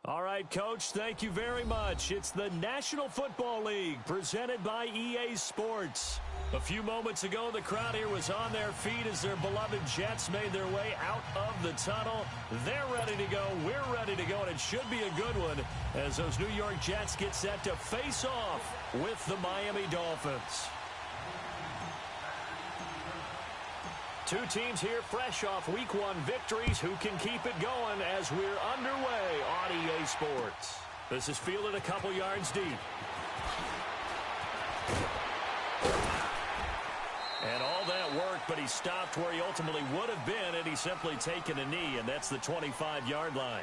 All right, Coach, thank you very much. It's the National Football League presented by EA Sports. A few moments ago, the crowd here was on their feet as their beloved Jets made their way out of the tunnel. They're ready to go. We're ready to go, and it should be a good one as those New York Jets get set to face off with the Miami Dolphins. Two teams here fresh off Week 1 victories who can keep it going as we're underway on EA Sports. This is fielded a couple yards deep. And all that work, but he stopped where he ultimately would have been had he simply taken a knee, and that's the 25-yard line.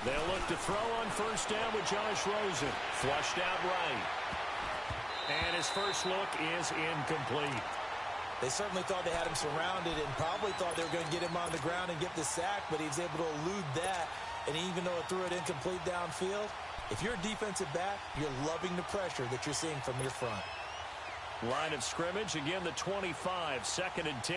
They'll look to throw on first down with Josh Rosen. Flushed out right. And his first look is incomplete. They certainly thought they had him surrounded and probably thought they were going to get him on the ground and get the sack, but he was able to elude that. And even though it threw it incomplete downfield, if you're a defensive back, you're loving the pressure that you're seeing from your front. Line of scrimmage, again the 25, 2nd and 10.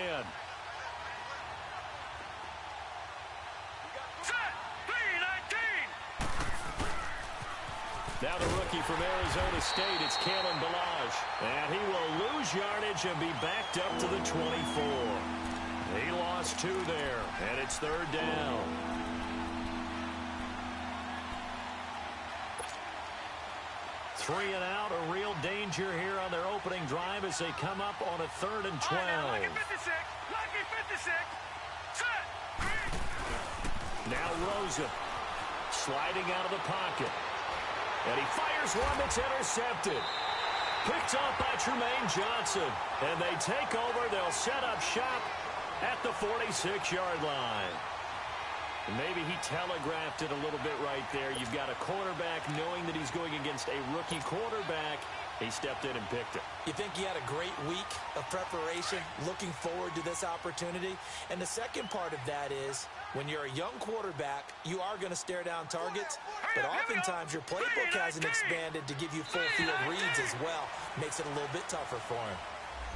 Now the rookie from Arizona State, it's Kalen Ballage. And he will lose yardage and be backed up to the 24. He lost 2 there, and it's 3rd down. Three and out, a real danger here on their opening drive as they come up on a 3rd and 12. Lucky 56, lucky 56. Set. Now Rosen sliding out of the pocket. And he fires one that's intercepted. Picked off by Trumaine Johnson. And they take over. They'll set up shop at the 46-yard line. And maybe he telegraphed it a little bit right there. You've got a quarterback knowing that he's going against a rookie quarterback. He stepped in and picked it. You think he had a great week of preparation, looking forward to this opportunity. And the second part of that is When you're a young quarterback, you are going to stare down targets, but oftentimes your playbook hasn't expanded to give you full field reads as well. Makes it a little bit tougher for him.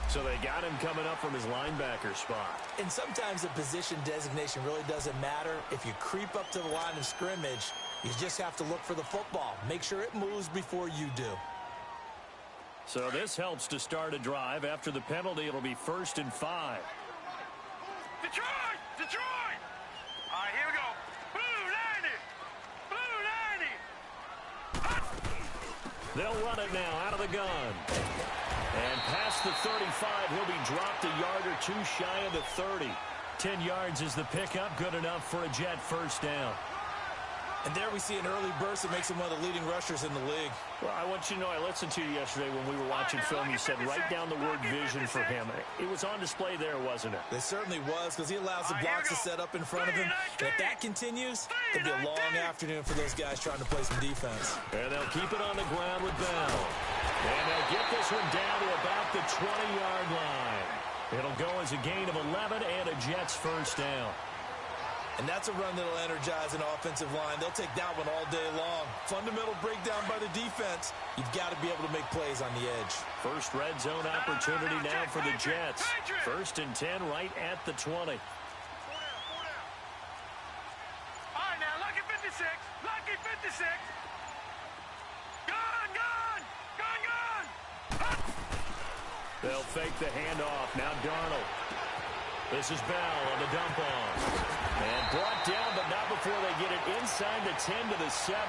So they got him coming up from his linebacker spot. And sometimes the position designation really doesn't matter. If you creep up to the line of scrimmage, you just have to look for the football. Make sure it moves before you do. So this helps to start a drive. After the penalty, it'll be 1st and 5. Detroit! Detroit! All right, here we go. Blue 90! Blue 90! They'll run it now out of the gun. And past the 35, he'll be dropped a yard or two shy of the 30. 10 yards is the pickup, good enough for a Jet first down. And there we see an early burst that makes him one of the leading rushers in the league. Well, I want you to know, I listened to you yesterday when we were watching film. You said write down the word vision for him. It was on display there, wasn't it? It certainly was, because he allows the blocks to set up in front of him. And if that continues, it'll be a long afternoon for those guys trying to play some defense. And they'll keep it on the ground with Bell. And they'll get this one down to about the 20-yard line. It'll go as a gain of 11 and a Jets first down. And that's a run that'll energize an offensive line. They'll take that one all day long. Fundamental breakdown by the defense. You've got to be able to make plays on the edge. First red zone opportunity now for the Jets. 1st and 10 right at the 20. All right, now, lucky 56. Lucky 56. Gone, gone. Gone, gone. They'll fake the handoff. Now Darnold. This is Bell on the dump off. And brought down, but not before they get it inside the 10 to the 7.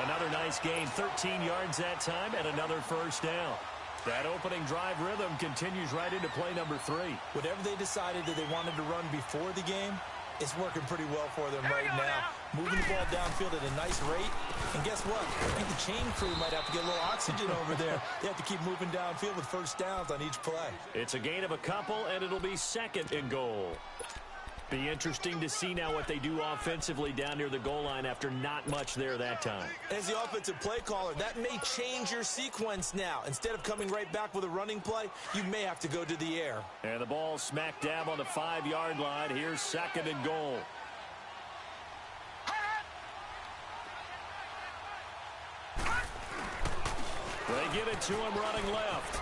Another nice gain, 13 yards that time, and another first down. That opening drive rhythm continues right into play number 3. Whatever they decided that they wanted to run before the game, it's working pretty well for them right now. Moving the ball downfield at a nice rate. And guess what? I think the chain crew might have to get a little oxygen over there. They have to keep moving downfield with first downs on each play. It's a gain of a couple, and it'll be 2nd and goal. Be interesting to see now what they do offensively down near the goal line after not much there that time. As the offensive play caller, that may change your sequence now. Instead of coming right back with a running play, you may have to go to the air. And the ball smack dab on the 5-yard line. Here's 2nd and goal. They get it to him running left.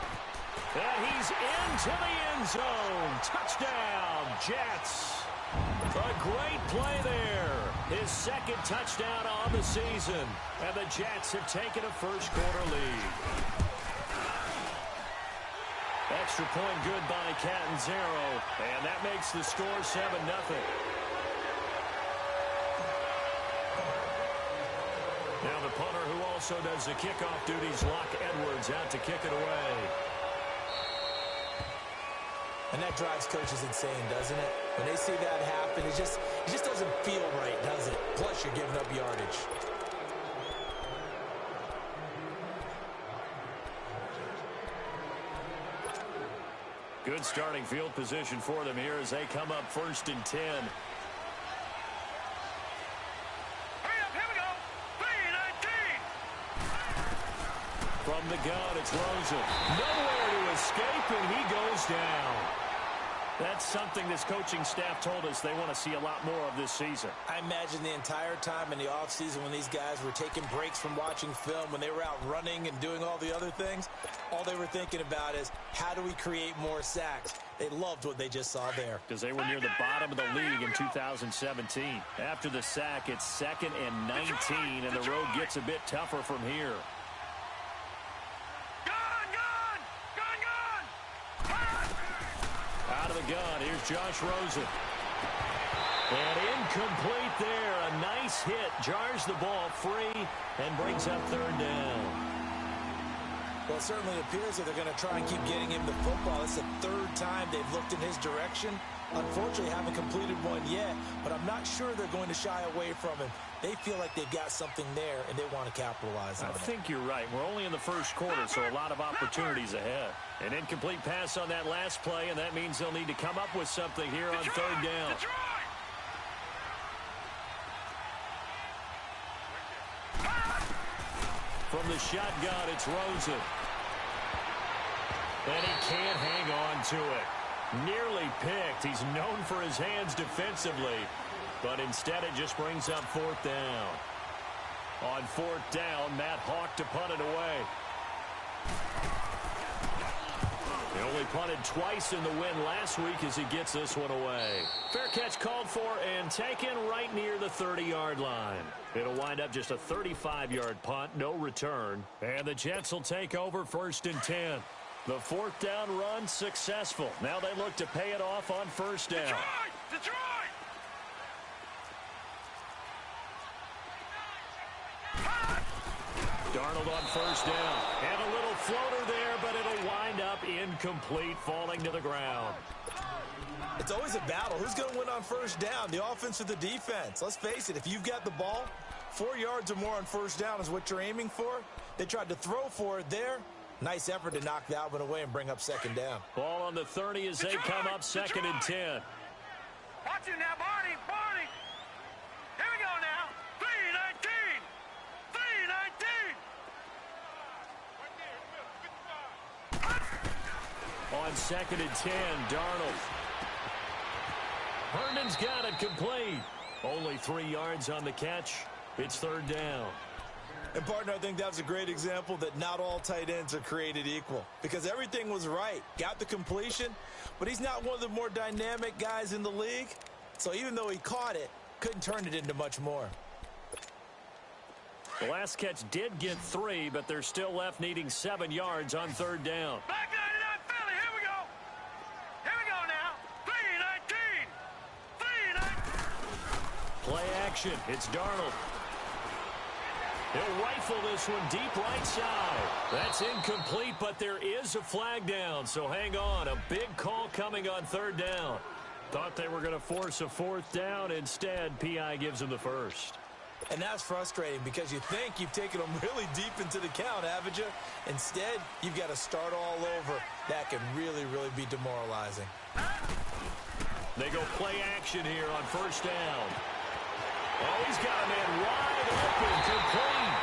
And he's into the end zone. Touchdown, Jets. A great play there. His 2nd touchdown on the season. And the Jets have taken a first-quarter lead. Extra point good by Catanzaro. And that makes the score 7-0. Now the punter who also does the kickoff duties, Locke Edwards, out to kick it away. And that drives coaches insane, doesn't it? When they see that happen, it just doesn't feel right, does it? Plus, you're giving up yardage. Good starting field position for them here as they come up 1st and 10. Hurry up, here we go. 3-19. From the gun, it's Rosen. Nowhere to escape, and he goes down. That's something this coaching staff told us they want to see a lot more of this season. I imagine the entire time in the offseason when these guys were taking breaks from watching film, when they were out running and doing all the other things, all they were thinking about is, how do we create more sacks? They loved what they just saw there. Because they were near the bottom of the league in 2017. After the sack, it's 2nd and 19, and the road gets a bit tougher from here. Out of the gun, here's Josh Rosen. And incomplete there. A nice hit. Jars the ball free and brings up 3rd down. Well, it certainly appears that they're going to try and keep getting him the football. It's the 3rd time they've looked in his direction. Unfortunately, haven't completed one yet, but I'm not sure they're going to shy away from him. They feel like they've got something there, and they want to capitalize on it. I think you're right. We're only in the 1st quarter, so a lot of opportunities ahead. An incomplete pass on that last play, and that means they'll need to come up with something here on 3rd down. From the shotgun, it's Rosen. And he can't hang on to it. Nearly picked. He's known for his hands defensively. But instead it just brings up fourth down. On fourth down, Matt Hawk to punt it away. He only punted twice in the win last week as he gets this one away. Fair catch called for and taken right near the 30-yard line. It'll wind up just a 35-yard punt, no return. And the Jets will take over 1st and 10. The fourth down run successful. Now they look to pay it off on first down. Detroit! Darnold on first down. And a little floater there, but it'll wind up incomplete, falling to the ground. It's always a battle. Who's going to win on first down, the offense or the defense? Let's face it, if you've got the ball, 4 yards or more on first down is what you're aiming for. They tried to throw for it there. Nice effort to knock that one away and bring up second down. Ball on the 30 as they come up 2nd and 10. Watch it now, Barney! Barney! Here we go now! 3-19! 3-19! On 2nd and 10, Darnold. Herndon's got it complete. Only 3 yards on the catch. It's third down. And, partner, I think that was a great example that not all tight ends are created equal. Because everything was right. Got the completion, but he's not one of the more dynamic guys in the league. So even though he caught it, couldn't turn it into much more. The last catch did get 3, but they're still left needing 7 yards on third down. Back 99 Philly, here we go! Here we go now! 3-19! 3-19! Play action. It's Darnold. He'll rifle this one deep right side. That's incomplete, but there is a flag down, so hang on. A big call coming on third down. Thought they were going to force a fourth down. Instead, P.I. gives him the first. And that's frustrating because you think you've taken them really deep into the count, haven't you? Instead, you've got to start all over. That can really, really be demoralizing. They go play action here on first down. Oh, he's got a man wide open, complete.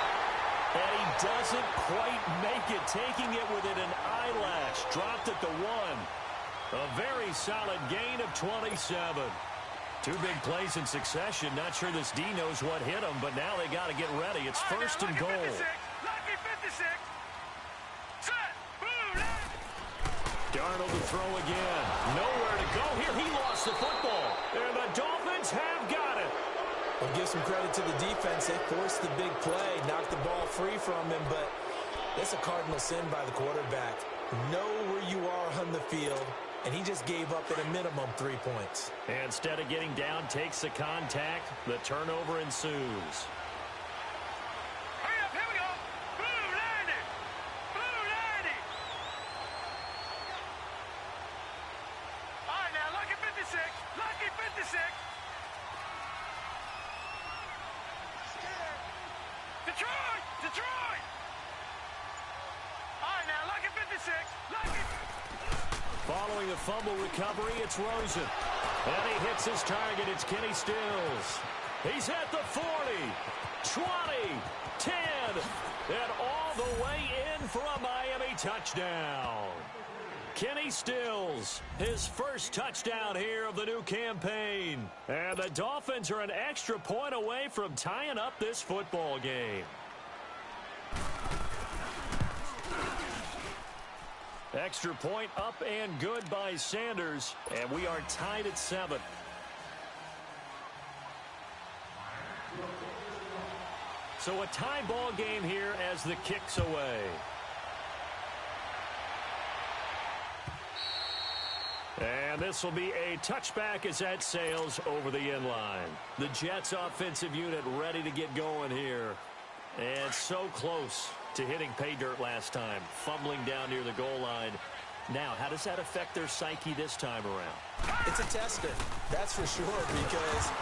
And he doesn't quite make it, taking it within an eyelash. Dropped at the 1. A very solid gain of 27. 2 big plays in succession. Not sure this D knows what hit him, but now they got to get ready. It's first and goal. Lucky 56. Set. Boom. Darnold to throw again. Nowhere to go here. He lost the football. And the Dolphins have got it. We'll give some credit to the defense. They forced the big play, knocked the ball free from him, but that's a cardinal sin by the quarterback. Know where you are on the field, and he just gave up at a minimum 3 points. And instead of getting down, takes the contact. The turnover ensues. Hurry up, here we go. Blue 90. Blue 90. All right, now, lucky 56. Lucky 56. Detroit! Detroit! All right, now, lucky 56. Lucky. Following the fumble recovery, it's Rosen. And he hits his target. It's Kenny Stills. He's at the 40, 20, 10, and all the way in for a Miami touchdown. Kenny Stills, his first touchdown here of the new campaign. And the Dolphins are an extra point away from tying up this football game. Extra point up and good by Sanders, and we are tied at 7. So a tie ball game here as the kick's away. And this will be a touchback as that sails over the end line. The Jets offensive unit ready to get going here. And so close to hitting pay dirt last time, fumbling down near the goal line. Now, how does that affect their psyche this time around? It's a tester, that's for sure, because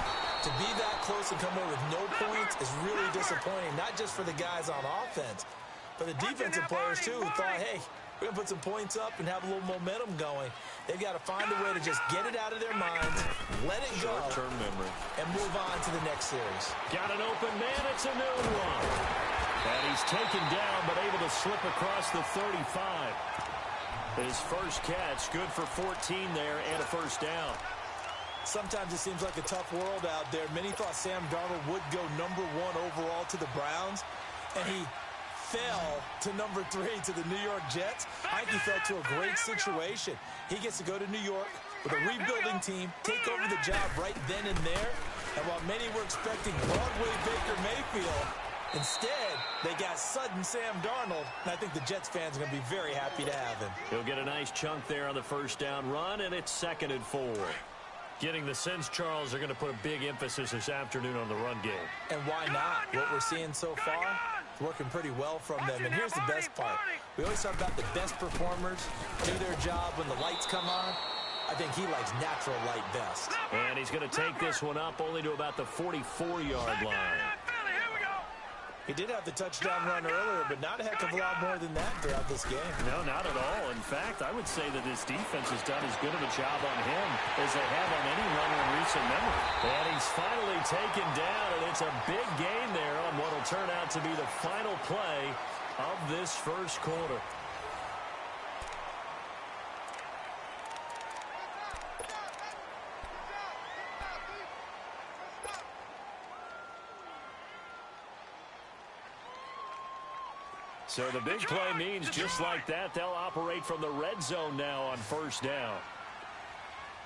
to be that close and come away with no points is really disappointing, not just for the guys on offense, but the defensive players, too, who thought, hey, we're going to put some points up and have a little momentum going. They've got to find a way to just get it out of their minds, let it go, short-term memory, and move on to the next series. Got an open man. It's a new one. And he's taken down, but able to slip across the 35. His first catch, good for 14 there, and a first down. Sometimes it seems like a tough world out there. Many thought Sam Darnold would go number 1 overall to the Browns, and he fell to number 3 to the New York Jets. I think he fell to a great situation. He gets to go to New York with a rebuilding team, take over the job right then and there. And while many were expecting Broadway Baker Mayfield, instead, they got sudden Sam Darnold, and I think the Jets fans are going to be very happy to have him. He'll get a nice chunk there on the first down run, and it's 2nd and 4. Getting the sense, Charles, are going to put a big emphasis this afternoon on the run game. And why not? What we're seeing so far, it's working pretty well from them. And here's the best part. We always talk about the best performers do their job when the lights come on. I think he likes natural light best. And he's going to take this one up only to about the 44-yard line. He did have the touchdown run earlier, but not a heck of a lot more than that throughout this game. No, not at all. In fact, I would say that this defense has done as good of a job on him as they have on any runner in recent memory. And he's finally taken down, and it's a big gain there on what will turn out to be the final play of this first quarter. So the big play means just like that, they'll operate from the red zone now on first down.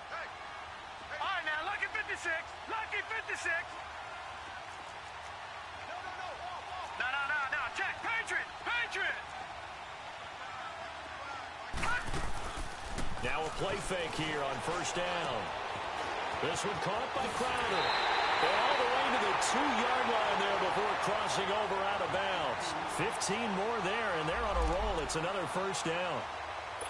All right, now, lucky 56. Lucky 56. No. Check. Patriot. Now a play fake here on first down. This one caught by Crowder. And all the way to the 2-yard line there before crossing over out of bounds. 15 more there, and they're on a roll. It's another first down.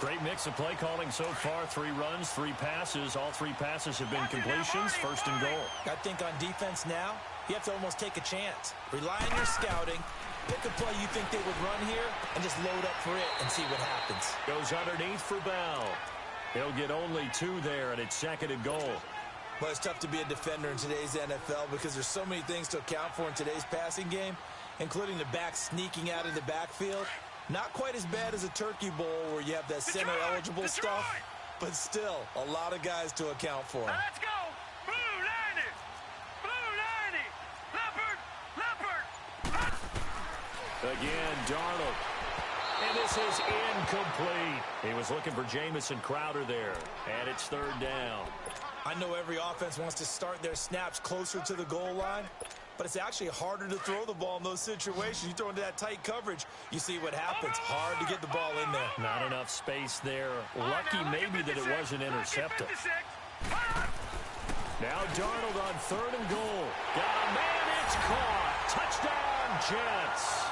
Great mix of play calling so far. 3 runs, 3 passes. All 3 passes have been completions. First and goal. I think on defense now, you have to almost take a chance. Rely on your scouting. Pick a play you think they would run here and just load up for it and see what happens. Goes underneath for Bell. He'll get only 2 there, and it's 2nd and goal. Well, it's tough to be a defender in today's NFL because there's so many things to account for in today's passing game, including the back sneaking out of the backfield. Not quite as bad as a turkey bowl where you have that center-eligible stuff, but still a lot of guys to account for. Now let's go. Blue 90. Blue 90. Leopard. Again, Darnold. And this is incomplete. He was looking for Jamison Crowder there, and it's 3rd down. I know every offense wants to start their snaps closer to the goal line, but it's actually harder to throw the ball in those situations. You throw into that tight coverage, you see what happens. Hard to get the ball in there. Not enough space there. Lucky maybe that it wasn't intercepted. Now Darnold on 3rd and goal. Got a man, it's caught. Touchdown, Jets.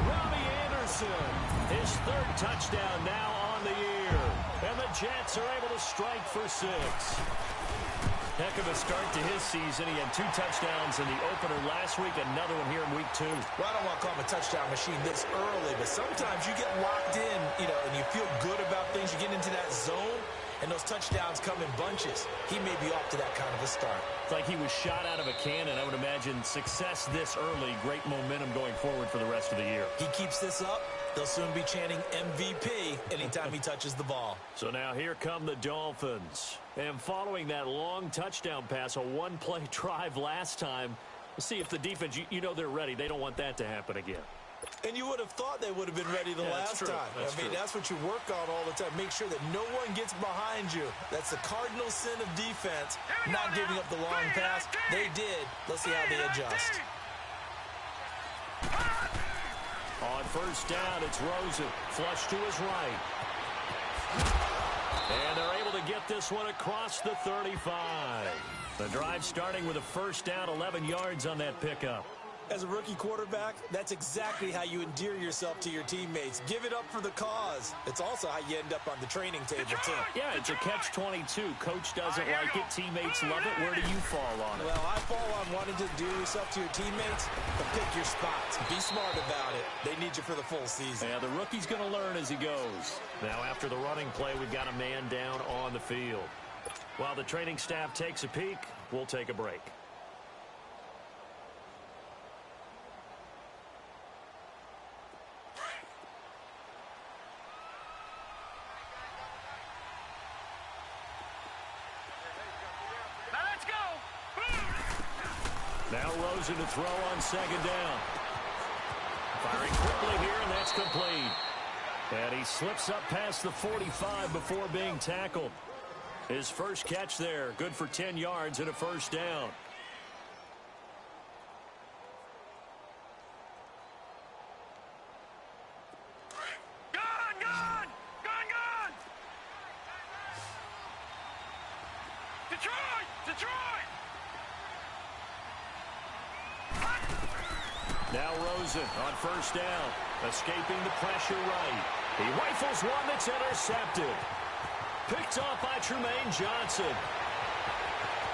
Robbie Anderson, his 3rd touchdown now on the year. And the Jets are able to strike for 6. Heck of a start to his season. He had 2 touchdowns in the opener last week, another one here in week 2. Well, I don't want to call him a touchdown machine this early, but sometimes you get locked in, and you feel good about things. You get into that zone, and those touchdowns come in bunches. He may be off to that kind of a start. It's like he was shot out of a cannon. I would imagine success this early, great momentum going forward for the rest of the year. He keeps this up, they'll soon be chanting MVP anytime he touches the ball. So now here come the Dolphins. And following that long touchdown pass, a 1-play drive last time, we'll see if the defense, you know they're ready. They don't want that to happen again. And you would have thought they would have been ready the last time. That's what you work on all the time. Make sure that no one gets behind you. That's the cardinal sin of defense, not giving up the long pass. They did. Let's see how they adjust. On first down, it's Rosen. Flush to his right. And they're able to get this one across the 35. The drive starting with a first down, 11 yards on that pickup. As a rookie quarterback, that's exactly how you endear yourself to your teammates. Give it up for the cause. It's also how you end up on the training table, too. Yeah, it's a catch-22. Coach doesn't like it. Teammates love it. Where do you fall on it? Well, I fall on wanting to endear yourself to your teammates, but pick your spots. Be smart about it. They need you for the full season. Yeah, the rookie's going to learn as he goes. Now, after the running play, we've got a man down on the field. While the training staff takes a peek, we'll take a break. Now Rosen to throw on second down. Firing quickly here, and that's complete. And he slips up past the 45 before being tackled. His first catch there, good for 10 yards and a first down. Gone! Detroit! Now Rosen on first down, escaping the pressure right. He rifles one that's intercepted. Picked off by Trumaine Johnson.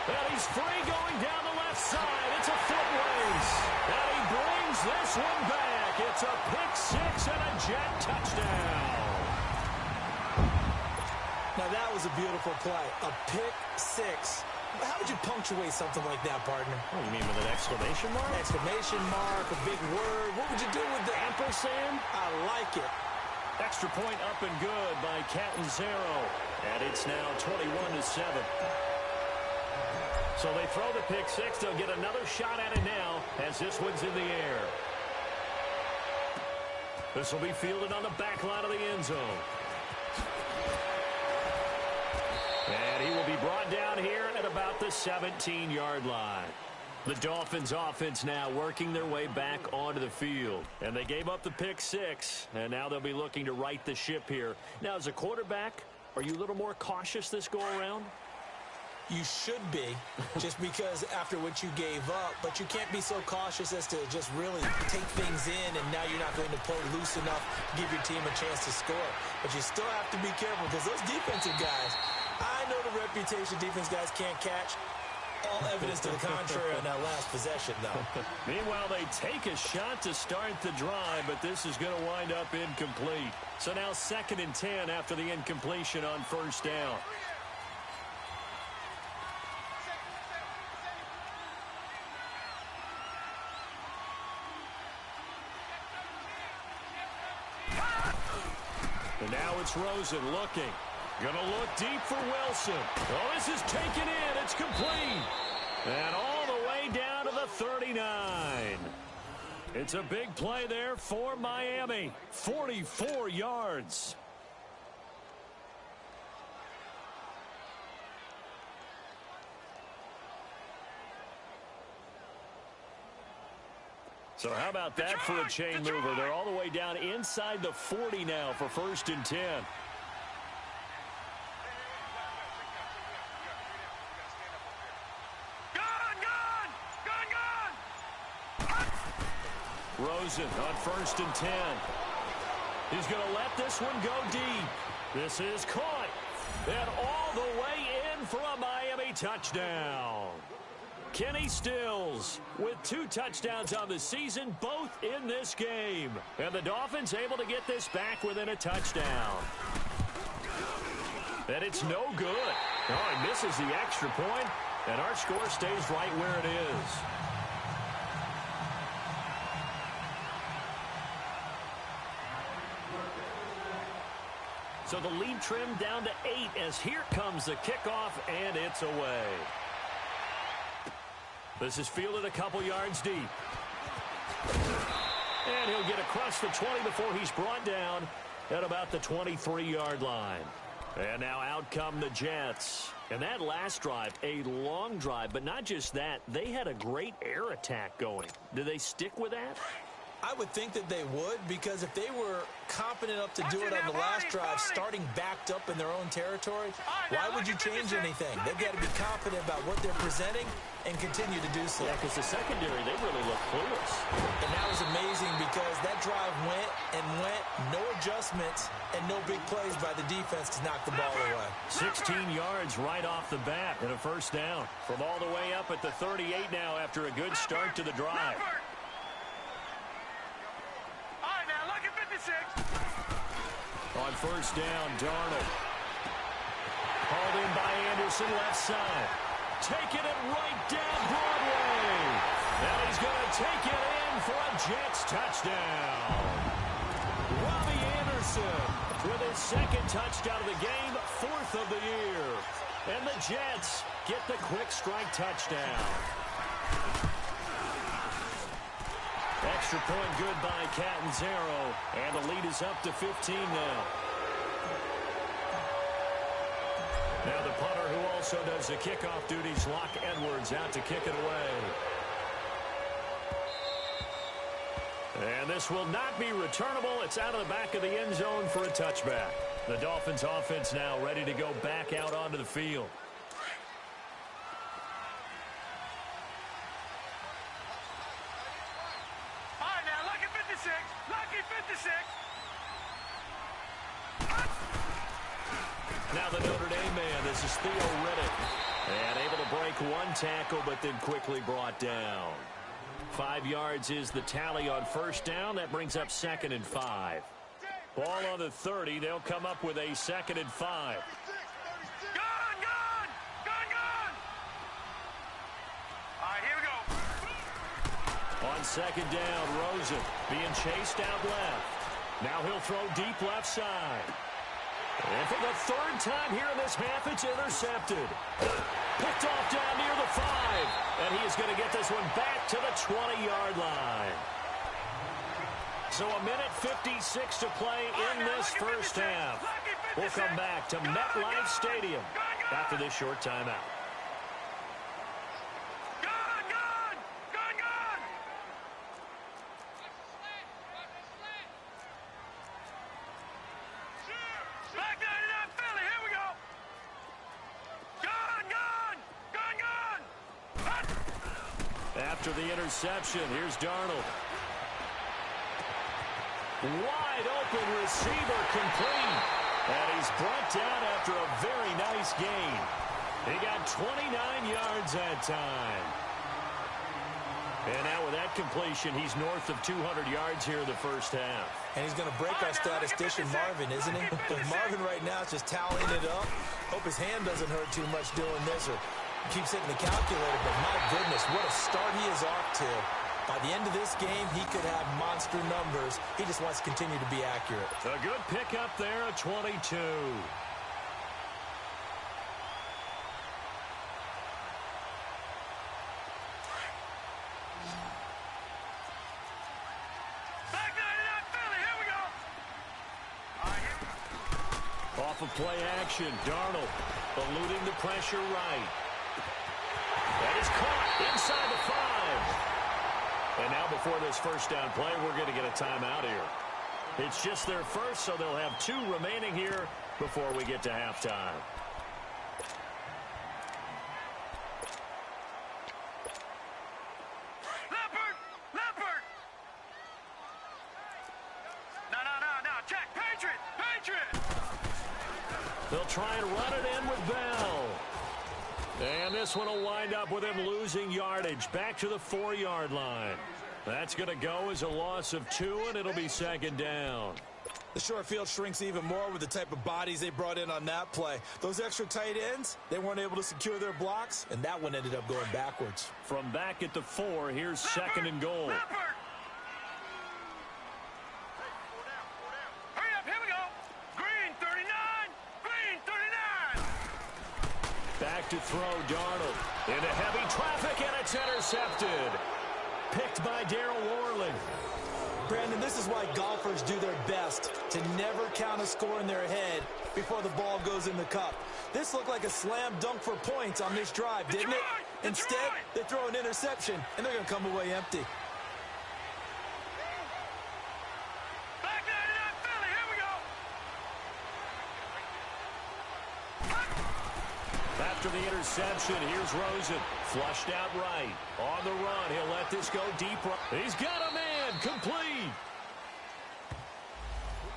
And he's free going down the left side. It's a foot race. And he brings this one back. It's a pick six and a Jet touchdown. Now that was a beautiful play. A pick six. How would you punctuate something like that, partner? What do you mean, with an exclamation mark? Exclamation mark, a big word. What would you do with the ampersand? I like it. Extra point up and good by Catanzaro. And it's now 21-7. So they throw the pick six. They'll get another shot at it now as this one's in the air. This will be fielded on the back line of the end zone. And he will be brought down here at about the 17-yard line. The Dolphins offense now working their way back onto the field. And they gave up the pick six, and now they'll be looking to right the ship here. Now, as a quarterback, are you a little more cautious this go-around? You should be, just because after what you gave up. But you can't be so cautious as to just really take things in, and now you're not going to play loose enough to give your team a chance to score. But you still have to be careful because those defensive guys, I know the reputation defense guys can't catch. All evidence to the contrary on that last possession, though. Meanwhile, they take a shot to start the drive, but this is going to wind up incomplete. So now 2nd and 10 after the incompletion on first down. And now it's Rosen looking. Going to look deep for Wilson. Oh, this is taken in. It's complete. And all the way down to the 39. It's a big play there for Miami. 44 yards. So how about that for a chain mover? They're all the way down inside the 40 now for 1st and 10. Rosen on 1st and 10. He's going to let this one go deep. This is caught. And all the way in for a Miami touchdown. Kenny Stills with 2 touchdowns on the season, both in this game. And the Dolphins able to get this back within a touchdown. And it's no good. Oh, he misses the extra point, and our score stays right where it is. So the lead trimmed down to 8 as here comes the kickoff, and it's away. This is fielded a couple yards deep. And he'll get across the 20 before he's brought down at about the 23-yard line. And now out come the Jets. And that last drive, a long drive, but not just that. They had a great air attack going. Do they stick with that? I would think that they would, because if they were competent enough to do it on the last drive, starting backed up in their own territory, why would you change anything? They've got to be confident about what they're presenting and continue to do so. Yeah, because the secondary, they really look clueless. And that was amazing because that drive went, no adjustments, and no big plays by the defense to knock the ball away. 16 yards right off the bat and a first down. From all the way up at the 38 now after a good start to the drive. On first down, Darnold. Hauled in by Anderson, left side. Taking it right down Broadway. Now he's going to take it in for a Jets touchdown. Robbie Anderson with his 2nd touchdown of the game, 4th of the year. And the Jets get the quick strike touchdown. Extra point good by Catanzaro, and the lead is up to 15 now. Now the punter who also does the kickoff duties, Locke Edwards, out to kick it away. And this will not be returnable. It's out of the back of the end zone for a touchback. The Dolphins offense now ready to go back out onto the field. All right, now, lucky 56. Lucky 56. Now the Notre Dame man, this is Theo Riddick. And able to break one tackle, but then quickly brought down. 5 yards is the tally on first down. That brings up 2nd and 5. Ball on the 30. They'll come up with a 2nd and 5. Gone, gone, gone, gone. All right, here we go. On 2nd down, Rosen being chased out left. Now he'll throw deep left side. And for the 3rd time here in this half, it's intercepted. Picked off down near the 5. And he is going to get this one back to the 20-yard line. So a minute 56 to play in this first half. We'll come back to MetLife Stadium after this short timeout. Gone, gone, gone, gone. Back 99 Philly, here we go. Gone, gone, gone, gone. After the interception, here's Darnold. Wide open receiver complete. And he's brought down after a very nice gain. He got 29 yards that time. And now with that completion, he's north of 200 yards here in the first half. And he's going to break our statistician Marvin, isn't he? Because Marvin right now is just tallying it up. Hope his hand doesn't hurt too much doing this, or keeps hitting the calculator. But my goodness, what a start he is off to. By the end of this game, he could have monster numbers. He just wants to continue to be accurate. A good pickup there at 22. Back 99 Philly, here we go. All right, here. Off of play action, Darnold eluding the pressure right. That is caught inside the 5. And now before this first down play, we're going to get a timeout here. It's just their first, so they'll have 2 remaining here before we get to halftime. Leopard, Leopard. No, check, Patriot, Patriot. They'll try and run it in with Bell. And this one will wind up with him losing yardage back to the 4-yard line. That's going to go as a loss of 2, and it'll be 2nd down. The short field shrinks even more with the type of bodies they brought in on that play. Those extra tight ends, they weren't able to secure their blocks, and that one ended up going backwards. From back at the 4, here's 2nd and goal. Leopard. Hurry up, here we go. Green 39, green 39. Back to throw, Darnold. Into heavy traffic, and it's intercepted. Picked by Darryl Worley. Brandon, this is why golfers do their best to never count a score in their head before the ball goes in the cup. This looked like a slam dunk for points on this drive, didn't it? Instead, they throw an interception, and they're going to come away empty. Back 99 Philly, here we go. After the interception, here's Rosen. Flushed out right. On the run, he'll let this go deep right. He's got a man. Complete.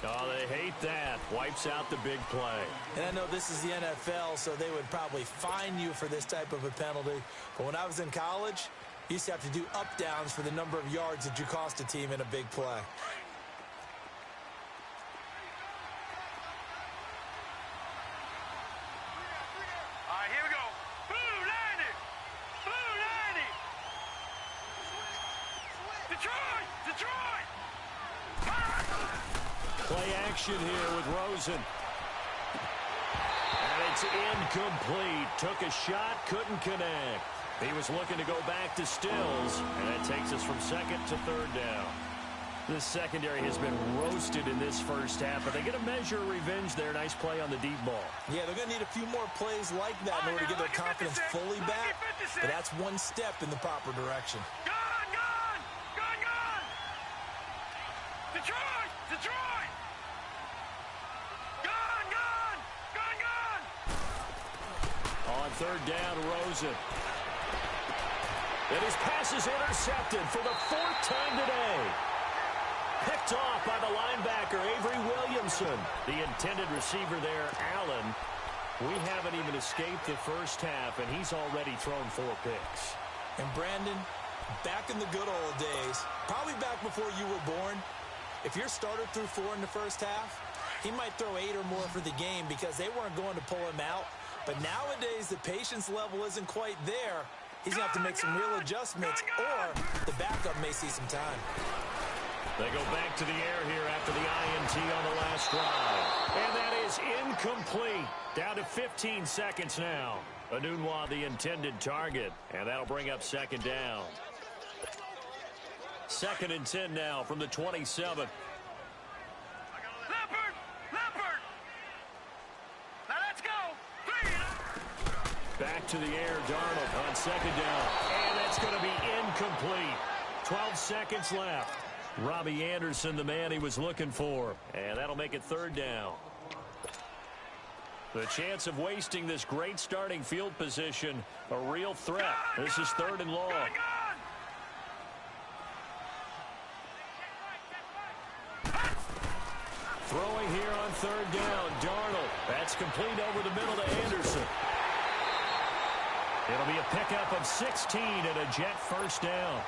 Oh, they hate that. Wipes out the big play. And I know this is the NFL, so they would probably fine you for this type of a penalty. But when I was in college, you used to have to do up-downs for the number of yards that you cost a team in a big play. All right, here we go. Blue 90, blue 90. Detroit, Detroit. Play action here with Rosen. And it's incomplete. Took a shot, couldn't connect. He was looking to go back to Stills, and that takes us from second to third down. This secondary has been roasted in this first half, but they get a measure of revenge there. Nice play on the deep ball. Yeah, they're going to need a few more plays like that in order to get their confidence fully back, but that's one step in the proper direction. Gone, gone! Gone, gone! Detroit! Detroit! Gone, gone! Gone, gone! On third down, Rosen. And his pass is intercepted for the fourth time today. Picked off by the linebacker, Avery Williamson. The intended receiver there, Allen. We haven't even escaped the first half, and he's already thrown 4 picks. And Brandon, back in the good old days, probably back before you were born, if your starter threw 4 in the first half, he might throw 8 or more for the game because they weren't going to pull him out. But nowadays, the patience level isn't quite there. He's going to have to make some real adjustments, or the backup may see some time. They go back to the air here after the INT on the last drive. And that is incomplete. Down to 15 seconds now. Enunwa, the intended target. And that'll bring up second down. 2nd and 10 now from the 27. Leopard! Leopard! Now let's go! 3! Back to the air, Darnold on second down. And that's going to be incomplete. 12 seconds left. Robbie Anderson, the man he was looking for. And that'll make it third down. The chance of wasting this great starting field position, a real threat. This is 3rd and long. Throwing here on 3rd down, Darnold. That's complete over the middle to Anderson. It'll be a pickup of 16 and a Jet first down.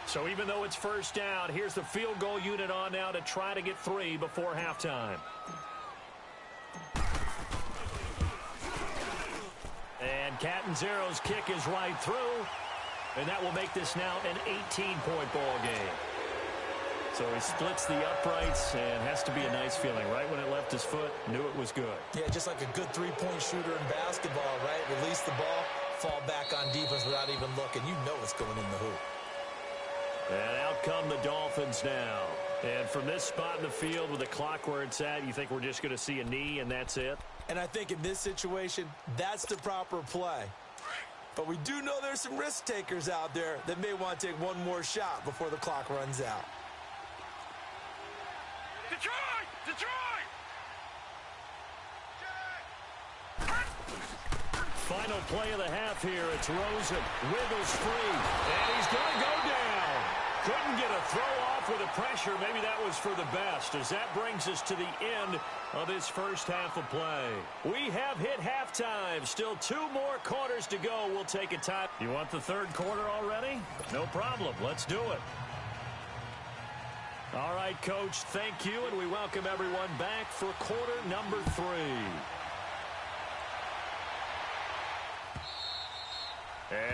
So even though it's first down, here's the field goal unit on now to try to get 3 before halftime. And Catanzaro's kick is right through. And that will make this now an 18-point ball game. So he splits the uprights and has to be a nice feeling. Right when it left his foot, knew it was good. Yeah, just like a good three-point shooter in basketball, right? Release the ball, fall back on defense without even looking. You know it's going in the hoop. And out come the Dolphins now. And from this spot in the field with the clock where it's at, you think we're just going to see a knee and that's it? And I think in this situation, that's the proper play. But we do know there's some risk takers out there that may want to take one more shot before the clock runs out. Detroit! Detroit! Final play of the half here. It's Rosen. Wiggles free. And he's going to go down. Couldn't get a throw off with the pressure. Maybe that was for the best, as that brings us to the end of this first half of play. We have hit halftime. Still 2 more quarters to go. We'll take a time. You want the third quarter already? No problem. Let's do it. All right, Coach, thank you, and we welcome everyone back for quarter number 3.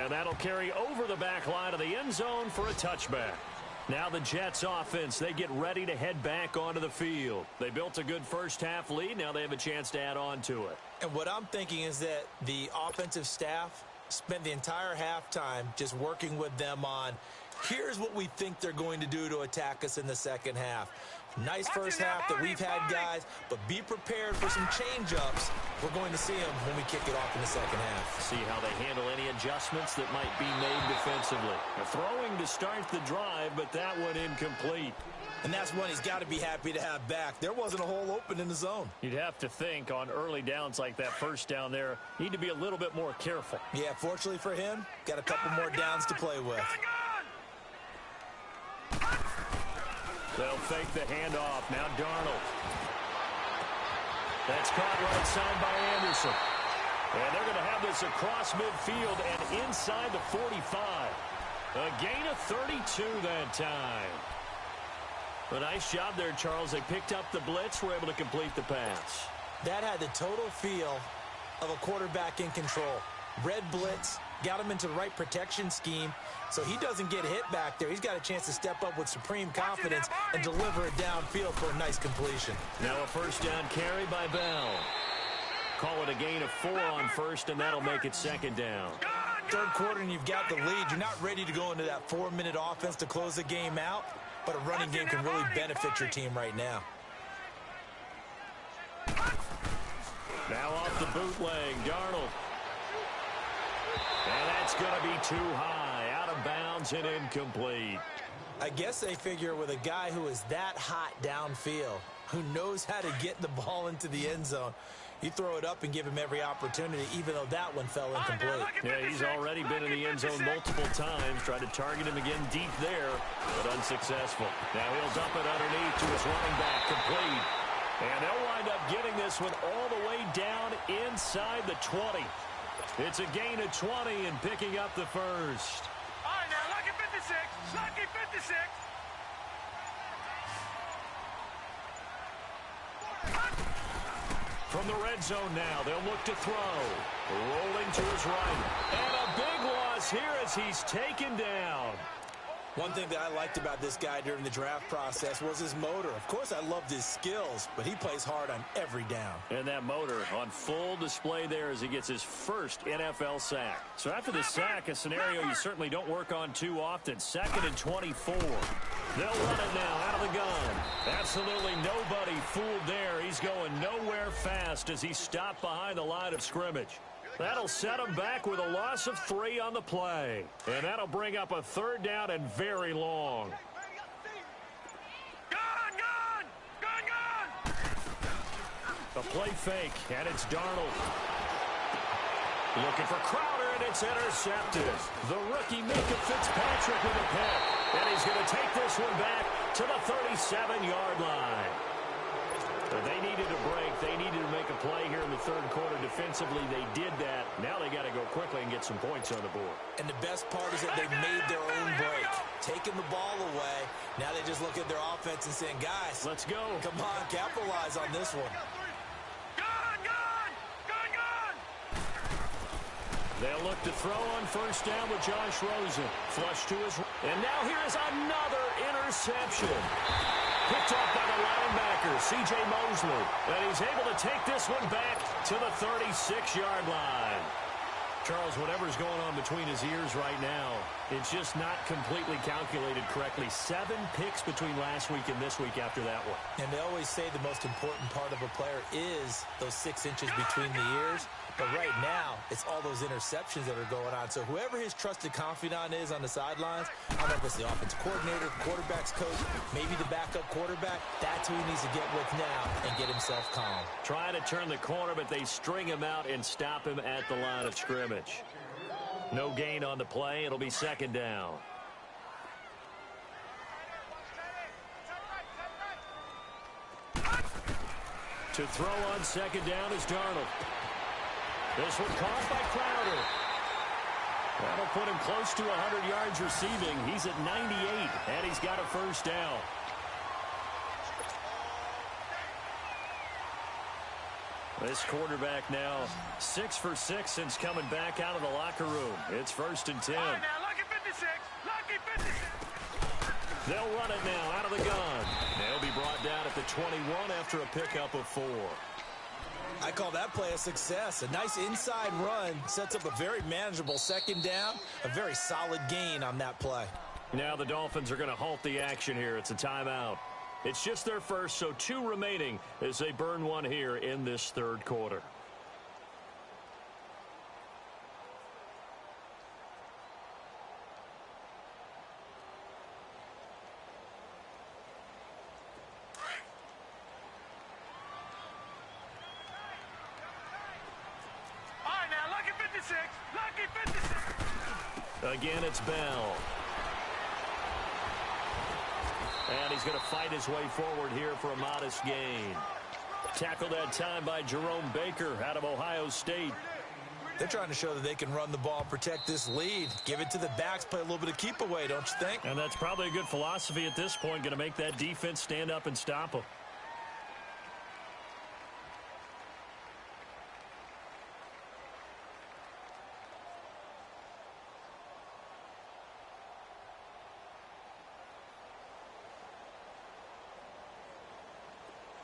And that'll carry over the back line of the end zone for a touchback. Now the Jets offense, they get ready to head back onto the field. They built a good first half lead. Now they have a chance to add on to it. And what I'm thinking is that the offensive staff spent the entire halftime just working with them on, here's what we think they're going to do to attack us in the second half. Nice first half that we've had, guys, but be prepared for some change-ups. We're going to see them when we kick it off in the second half. See how they handle any adjustments that might be made defensively. A throwing to start the drive, but that one incomplete. And that's one he's got to be happy to have back. There wasn't a hole open in the zone. You'd have to think on early downs like that first down there, need to be a little bit more careful. Yeah, fortunately for him, got a couple more downs to play with. They'll fake the handoff. Now Darnold. That's caught right side by Anderson. And they're going to have this across midfield and inside the 45. A gain of 32 that time. A nice job there, Charles. They picked up the blitz, were able to complete the pass. That had the total feel of a quarterback in control. Red blitz, got him into the right protection scheme so he doesn't get hit back there. He's got a chance to step up with supreme confidence and deliver it downfield for a nice completion. Now a first down carry by Bell. Call it a gain of 4 on first, and that'll make it second down. Third quarter and you've got the lead. You're not ready to go into that 4-minute offense to close the game out, but a running game can really benefit your team right now. Now off the bootleg, Darnold. And that's going to be too high, out of bounds and incomplete. I guess they figure with a guy who is that hot downfield, who knows how to get the ball into the end zone, you throw it up and give him every opportunity, even though that one fell incomplete. Yeah, he's already been in the end zone multiple times. Tried to target him again deep there, but unsuccessful. Now he'll dump it underneath to his running back, complete. And they'll wind up getting this one all the way down inside the 20. It's a gain of 20 and picking up the first. All right, now, lucky 56. Lucky 56. From the red zone now, they'll look to throw. Rolling to his right. And a big loss here as he's taken down. One thing that I liked about this guy during the draft process was his motor. Of course, I loved his skills, but he plays hard on every down. And that motor on full display there as he gets his first NFL sack. So after the sack, a scenario you certainly don't work on too often. 2nd and 24. They'll run it now out of the gun. Absolutely nobody fooled there. He's going nowhere fast as he stopped behind the line of scrimmage. That'll set him back with a loss of 3 on the play. And that'll bring up a 3rd down and very long. Gun, gun! Gun, gun! The play fake, and it's Darnold. Looking for Crowder, and it's intercepted. The rookie Minkah Fitzpatrick with a pick. And he's going to take this one back to the 37-yard line. But they needed a break. They needed to make a play here in the 3rd quarter. Defensively, they did that. Now they got to go quickly and get some points on the board. And the best part is that they made their own break. Taking the ball away. Now they just look at their offense and saying, guys, let's go. Come on, capitalize on this one. Gun, gun! Gun, gun! They'll look to throw on first down with Josh Rosen. Flush to his... And now here is another interception. Picked off by the linebacker, C.J. Mosley. And he's able to take this one back to the 36-yard line. Charles, whatever's going on between his ears right now, it's just not completely calculated correctly. 7 picks between last week and this week after that one. And they always say the most important part of a player is those 6 inches between the ears. But right now, it's all those interceptions that are going on. So whoever his trusted confidant is on the sidelines, I don't know if it's the offensive coordinator, quarterback's coach, maybe the backup quarterback, that's who he needs to get with now and get himself calm. Trying to turn the corner, but they string him out and stop him at the line of scrimmage. No gain on the play. It'll be 2nd down. To throw on 2nd down is Darnold. This one caught by Crowder. That'll put him close to 100 yards receiving. He's at 98, and he's got a first down. This quarterback now 6 for 6 since coming back out of the locker room. It's 1st and 10. All right, now, lucky 56. Lucky 56. They'll run it now out of the gun. They'll be brought down at the 21 after a pickup of 4. I call that play a success. A nice inside run sets up a very manageable 2nd down. A very solid gain on that play. Now the Dolphins are going to halt the action here. It's a timeout. It's just their first, so 2 remaining as they burn one here in this 3rd quarter. All right, now, lucky 56. Lucky 56. Again, it's Bell. And he's going to fight his way forward here for a modest gain. Tackled that time by Jerome Baker out of Ohio State. They're trying to show that they can run the ball, protect this lead. Give it to the backs, play a little bit of keep away, don't you think? And that's probably a good philosophy at this point, going to make that defense stand up and stop them.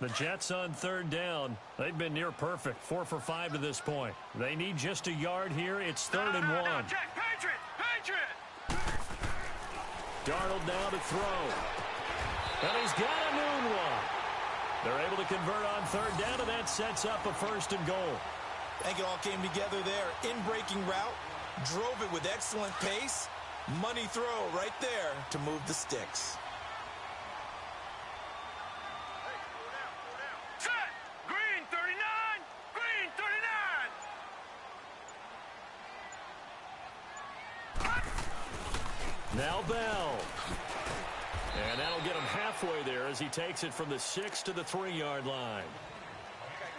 The Jets on third down. They've been near perfect. 4 for 5 to this point. They need just a yard here. It's 3rd and 1. Jack, Patriot! Darnold now to throw. And he's got a noon one. They're able to convert on third down, and that sets up a 1st and goal. I think it all came together there. In-breaking route, drove it with excellent pace. Money throw right there to move the sticks. Set! Green 39! Green 39! Now Bell. And that'll get him halfway there as he takes it from the 6 to the 3-yard line.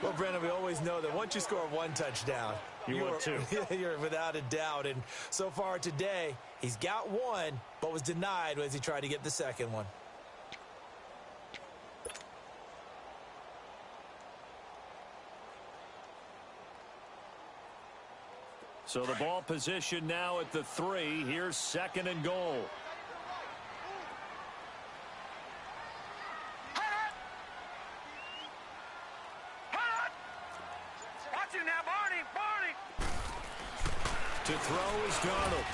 Well, Brandon, we always know that once you score one touchdown, want two. You're without a doubt. And so far today, he's got one, but was denied as he tried to get the second one. So the ball position now at the 3. Here's 2nd and goal. To throw is Darnold.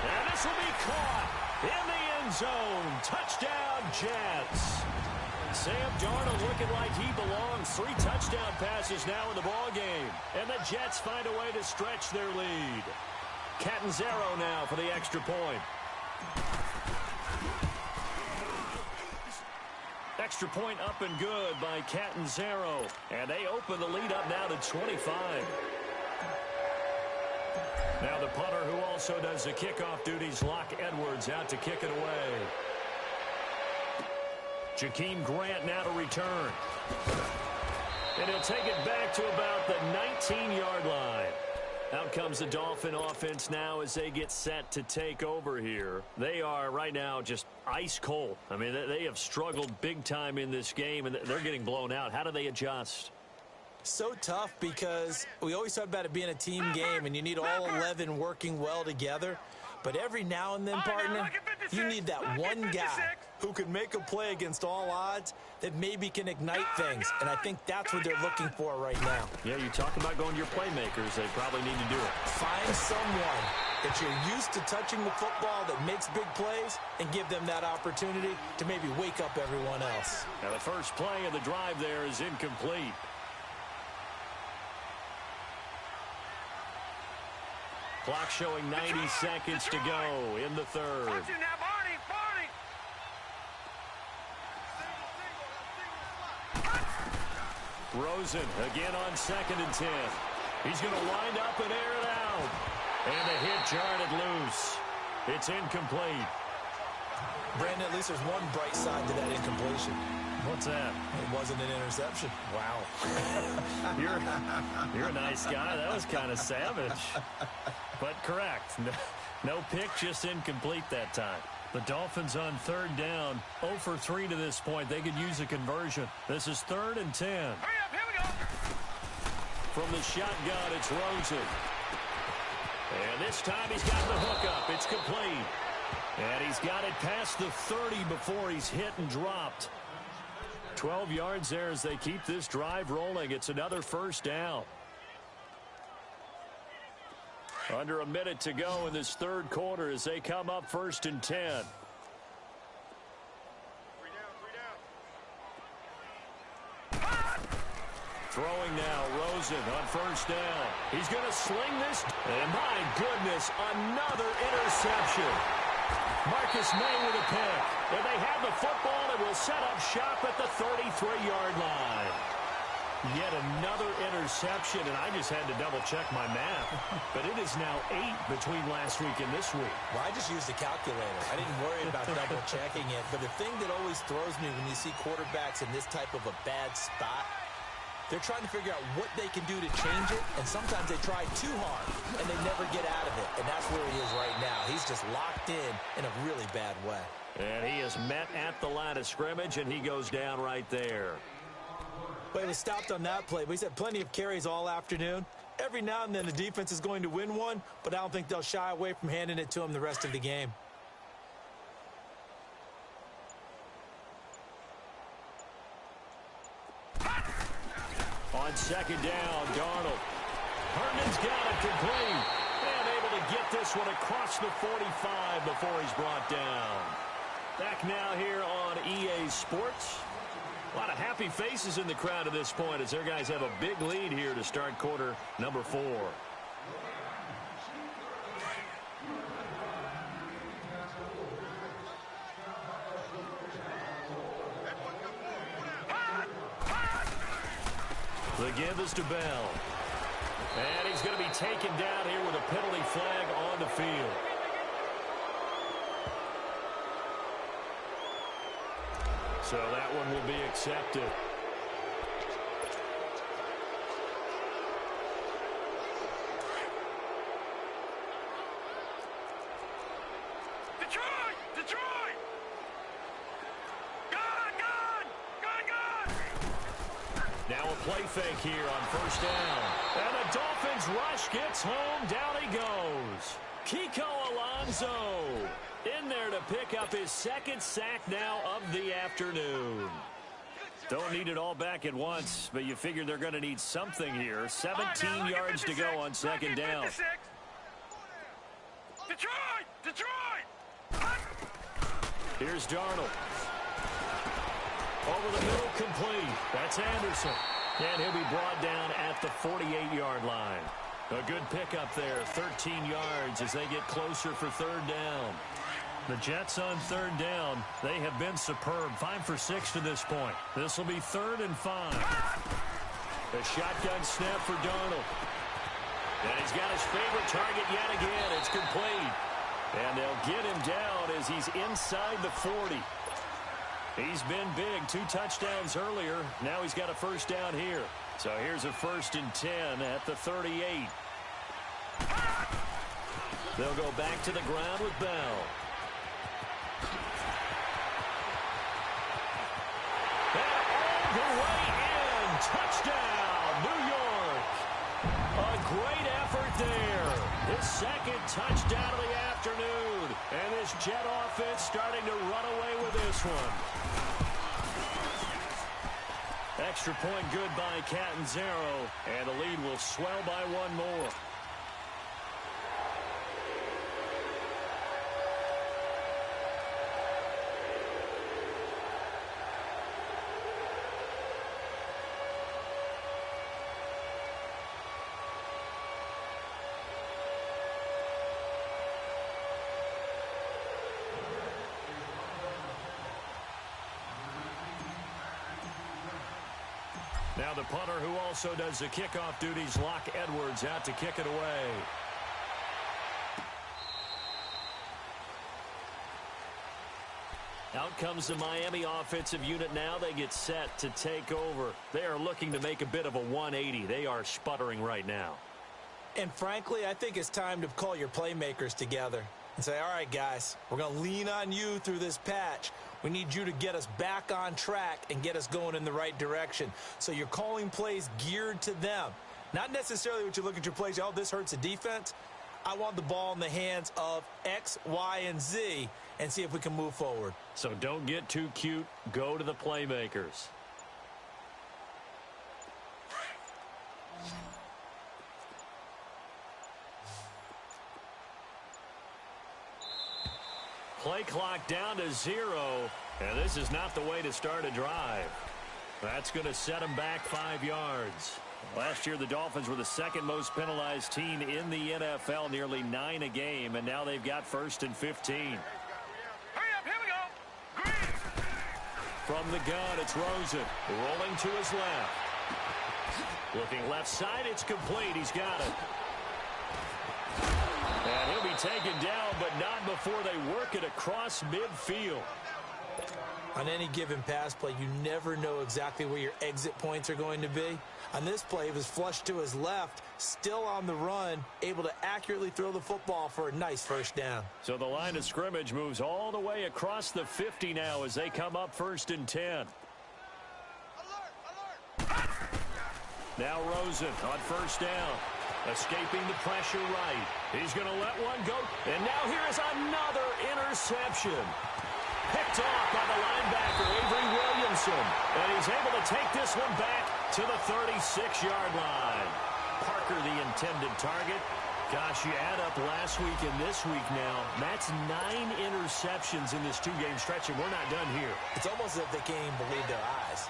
And this will be caught in the end zone. Touchdown, Jets. Sam Darnold looking like he belongs. 3 touchdown passes now in the ball game. And the Jets find a way to stretch their lead. Catanzaro now for the extra point. Extra point up and good by Catanzaro. And they open the lead up now to 25. Now the punter who also does the kickoff duties, Locke Edwards, out to kick it away. Jakeem Grant now to return. And he'll take it back to about the 19-yard line. Out comes the Dolphin offense now as they get set to take over here. They are right now just ice cold. I mean, they have struggled big time in this game, and they're getting blown out. How do they adjust? So tough because we always talk about it being a team game and you need all 11 working well together. But every now and then, partner, you need that one guy who can make a play against all odds that maybe can ignite things. And I think that's what they're looking for right now. Yeah, you talk about going to your playmakers. They probably need to do it. Find someone that you're used to touching the football that makes big plays and give them that opportunity to maybe wake up everyone else. Now the first play of the drive there is incomplete. Clock showing 90 seconds to go in the 3rd. Rosen again on 2nd and 10. He's going to wind up and air it out. And the hit jarred it loose. It's incomplete. Brandon, at least there's one bright side to that incompletion. What's that? It wasn't an interception. Wow. You're a nice guy. That was kind of savage. But correct. No pick, just incomplete that time. The Dolphins on 3rd down. 0 for 3 to this point. They could use a conversion. This is 3rd and 10. Hurry up, here we go. From the shotgun, it's Rosen. And this time he's got the hook up. It's complete. And he's got it past the 30 before he's hit and dropped. 12 yards there as they keep this drive rolling. It's another 1st down. Under a minute to go in this 3rd quarter as they come up 1st and 10. Throwing now, Rosen on 1st down. He's going to sling this. And my goodness, another interception. Marcus May with a pick. And they have the football and will set up shop at the 33-yard line. Yet another interception, and I just had to double-check my math. But it is now 8 between last week and this week. Well, I just used a calculator. I didn't worry about double-checking it. But the thing that always throws me when you see quarterbacks in this type of a bad spot, they're trying to figure out what they can do to change it, and sometimes they try too hard, and they never get out of it. And that's where he is right now. He's just locked in a really bad way. And he is met at the line of scrimmage, and he goes down right there. But he was stopped on that play. But he's had plenty of carries all afternoon. Every now and then the defense is going to win one, but I don't think they'll shy away from handing it to him the rest of the game. second down. Darnold. Herndon's got it complete. And able to get this one across the 45 before he's brought down. Back now here on EA Sports. A lot of happy faces in the crowd at this point as their guys have a big lead here to start quarter number 4. The give is to Bell. And he's going to be taken down here with a penalty flag on the field. So that one will be accepted. Detroit! Detroit! Gone! Now a play fake here on first down. And the Dolphins rush gets home. Down he goes. Kiko Alonso in there to pick up his second sack now of the afternoon. Don't need it all back at once, but you figure they're going to need something here. 17 yards to go on second down. Detroit! Here's Darnold. Over the middle, complete. That's Anderson. And he'll be brought down at the 48-yard line. A good pickup there, 13 yards as they get closer for third down. The Jets on third down, they have been superb. 5 for 6 to this point. This will be 3rd and 5. A shotgun snap for Darnold. And he's got his favorite target yet again. It's complete. And they'll get him down as he's inside the 40. He's been big. 2 touchdowns earlier. Now he's got a first down here. So here's a 1st and 10 at the 38. They'll go back to the ground with Bell. And all the way in. Touchdown, New York. A great effort there. His second touchdown of the afternoon. And this Jet offense starting to run away with this one. Extra point good by Catanzaro, and the lead will swell by 1 more. Now the punter who also does the kickoff duties, Locke Edwards, out to kick it away. Out comes the Miami offensive unit now. They get set to take over. They are looking to make a bit of a 180. They are sputtering right now. And frankly, I think it's time to call your playmakers together and say, all right, guys, we're going to lean on you through this patch. We need you to get us back on track and get us going in the right direction. So you're calling plays geared to them. Not necessarily what you look at your plays, oh, this hurts the defense. I want the ball in the hands of X, Y, and Z and see if we can move forward. So don't get too cute. Go to the playmakers. Play clock down to 0, and this is not the way to start a drive. That's going to set them back 5 yards. Last year, the Dolphins were the 2nd most penalized team in the NFL, nearly 9 a game, and now they've got 1st and 15. Hurry up, here we go. Green. From the gun, it's Rosen, rolling to his left. Looking left side, it's complete. He's got it. And he'll be taken down, but not before they work it across midfield. On any given pass play, you never know exactly where your exit points are going to be. On this play, he was flushed to his left, still on the run, able to accurately throw the football for a nice first down. So the line of scrimmage moves all the way across the 50 now as they come up 1st and 10. Alert, alert. Now Rosen on first down. Escaping the pressure right. He's going to let one go. And now here is another interception. Picked off by the linebacker, Avery Williamson. And he's able to take this one back to the 36-yard line. Parker, the intended target. Gosh, you add up last week and this week now. That's 9 interceptions in this two-game stretch, and we're not done here. It's almost as if they can't even believe their eyes.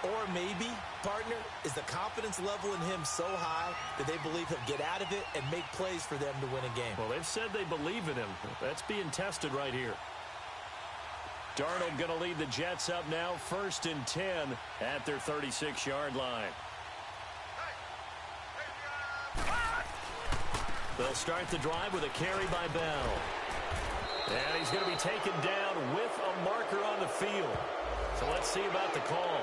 Or maybe, partner, is the confidence level in him so high that they believe he'll get out of it and make plays for them to win a game. Well, they've said they believe in him. That's being tested right here. Darnold going to lead the Jets up now, 1st and 10 at their 36-yard line. They'll start the drive with a carry by Bell. And he's going to be taken down with a marker on the field. So let's see about the call.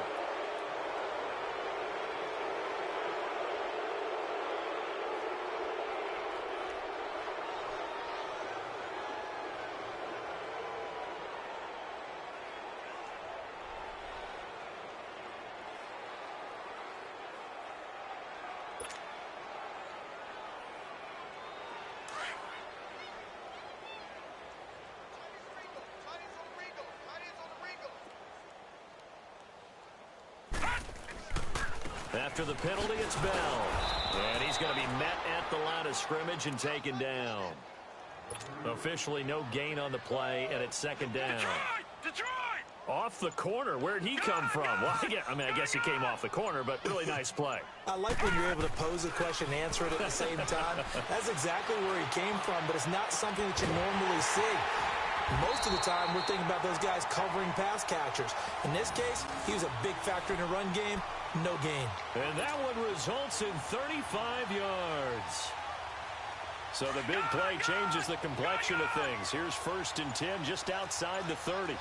After the penalty, it's Bell. And he's going to be met at the line of scrimmage and taken down. Officially no gain on the play, and it's 2nd down. Detroit! Off the corner. Where'd he come from? Well, I guess he came off the corner, but really nice play. I like when you're able to pose a question and answer it at the same time. That's exactly where he came from, but it's not something that you normally see. Most of the time, we're thinking about those guys covering pass catchers. In this case, he was a big factor in the run game. No gain. And that one results in 35 yards. So the big play changes the complexion of things. Here's 1st and 10 just outside the 30.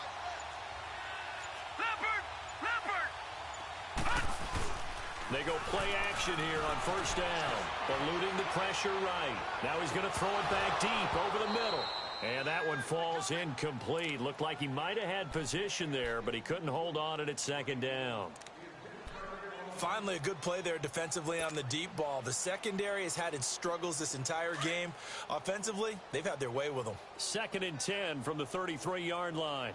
They go play action here on 1st down. Eluding the pressure right. Now he's going to throw it back deep over the middle. And that one falls incomplete. Looked like he might have had position there, but he couldn't hold on it at 2nd down. Finally, a good play there defensively on the deep ball. The secondary has had its struggles this entire game. Offensively, they've had their way with them. 2nd and 10 from the 33-yard line.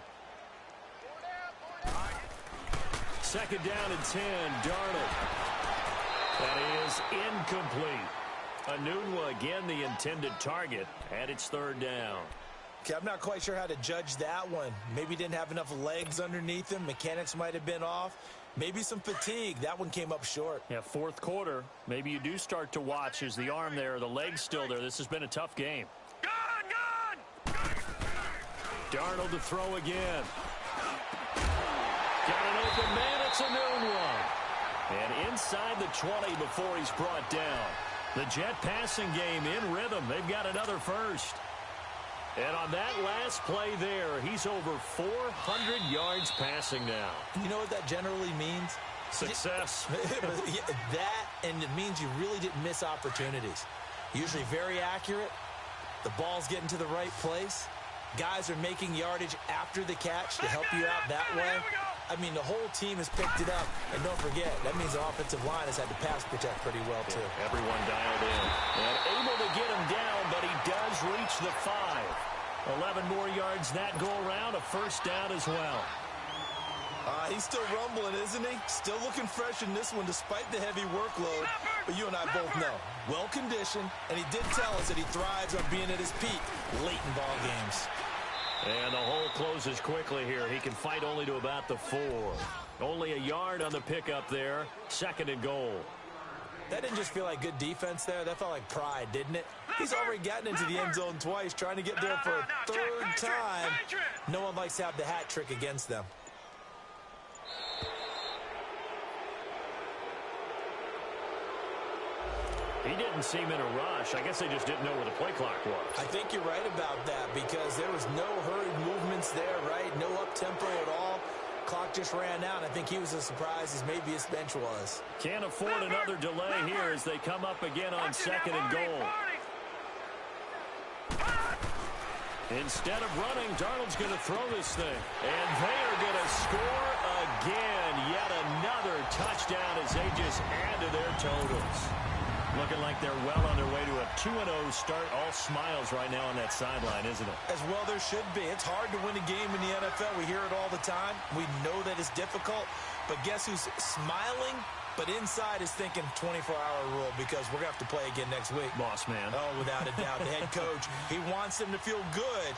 2nd down and 10, Darnold. That is incomplete. Enunwa again the intended target, and it's 3rd down. Okay, I'm not quite sure how to judge that one. Maybe didn't have enough legs underneath him. Mechanics might have been off. Maybe some fatigue. That one came up short. Yeah, 4th quarter. Maybe you do start to watch as the arm there, the leg's still there. This has been a tough game. Gone! Darnold to throw again. Got an open man. It's Enunwa. And inside the 20 before he's brought down. The Jet passing game in rhythm. They've got another first. And on that last play there, he's over 400 yards passing now. You know what that generally means? Success. That, and it means you really didn't miss opportunities. Usually very accurate. The ball's getting to the right place. Guys are making yardage after the catch to help you out that way. I mean, the whole team has picked it up. And don't forget, that means the offensive line has had to pass protect pretty well, too. Yeah, everyone dialed in. And able to get him down, but he does reach the 5. 11 more yards that go around, a 1st down as well. He's still rumbling, isn't he? Still looking fresh in this one despite the heavy workload. But you and I both know, well-conditioned, and he did tell us that he thrives on being at his peak late in ball games. And the hole closes quickly here. He can fight only to about the 4. Only a yard on the pickup there. 2nd and goal. That didn't just feel like good defense there. That felt like pride, didn't it? He's already gotten into the end zone twice, trying to get there for a 3rd time. No one likes to have the hat trick against them. He didn't seem in a rush. I guess they just didn't know where the play clock was. I think you're right about that because there was no hurried movements there, right? No up-tempo at all. Clock just ran out. I think he was as surprised as maybe his bench was. Can't afford another delay here as they come up again on 2nd and goal. Instead of running, Darnold's going to throw this thing. And they are going to score again. Yet another touchdown as they just add to their totals. Looking like they're well on their way to a 2-0 start. All smiles right now on that sideline, isn't it? As well there should be. It's hard to win a game in the NFL. We hear it all the time. We know that it's difficult. But guess who's smiling But inside is thinking 24-hour rule because we're going to have to play again next week. Boss man. Oh, without a doubt. The head coach, he wants them to feel good.